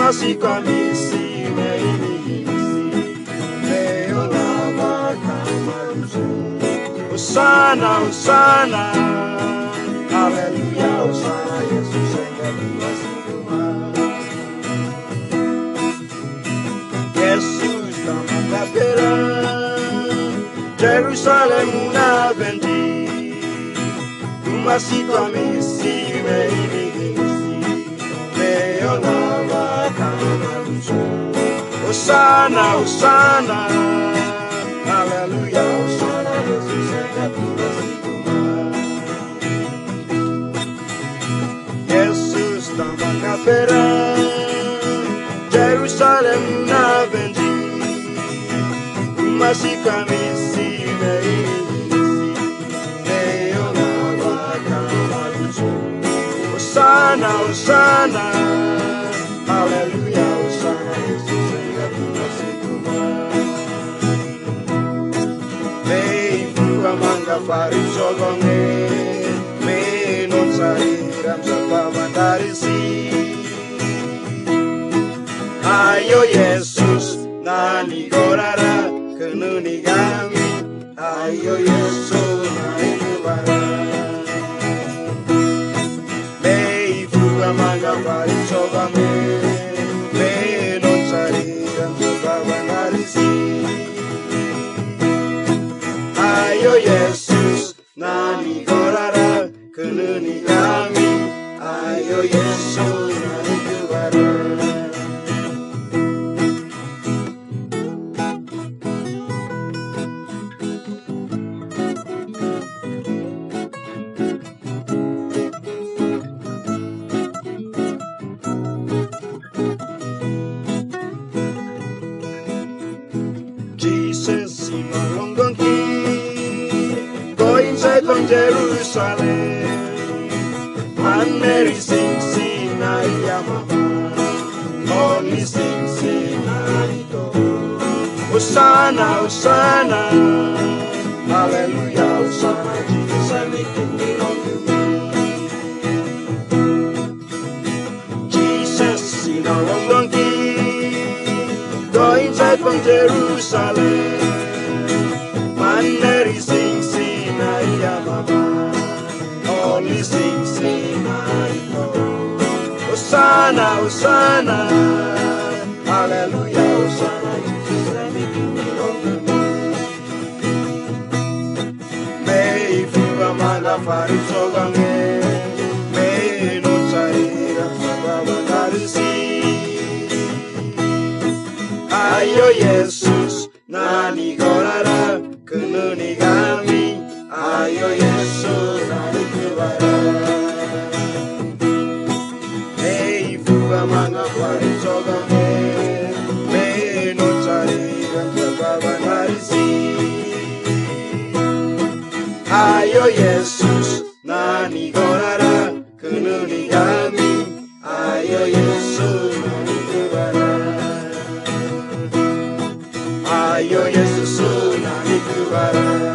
Umasi kamisi meimisi Leonava kamaruzo Osana, Osana Aleluia, Osana Jesus engatua singuma Jesus tamangapera Jerusalem una bendi Umasi kamisi meimisi Leonava kamaruzo Osana, Osana Aleluia, Osana Jesus engatua singuma Jesus tamangapera Jerusalem na bendi Umasi kamisi meimisi Leonava kamaruzo Osana, Osana Aleluia, Osana Jesus engatua singuma Vei fua manga fari jogone Me non sariram sapavandarisi Ayo Jesus nani gorara kenunigami Ayo Jesus nani kubara Vei fua manga fari jogone Me non sariram sapavandarisi Ayo Jesus nani gorara kenunigami Ayo Jesus nani kubara Jesus in a London key, go inside from Jerusalem. And Mary sings in Ayamama, only sings in Aito. Hosanna, Hosanna, Hallelujah, Hosanna, Jesus, I make you belong to me. Jesus in a London key, go inside from Jerusalem. And Mary sings in Ayamama, only sings in Aito. Hosanna, Hosanna, Hallelujah, Hosanna, Jesus, I make you belong to me. May fuga manga farisogame, may non sarira sababandarisi. Ayo Jesus, nani gorara, kenunigami. Ayo Jesus, nani kubara. Hey, fuga manga farisogame, may non sarira sababandarisi. Ayo Jesus, nani gorara, kenunigami. Ayo Jesus, nani kubara. Ayo Jesus, nani kubara.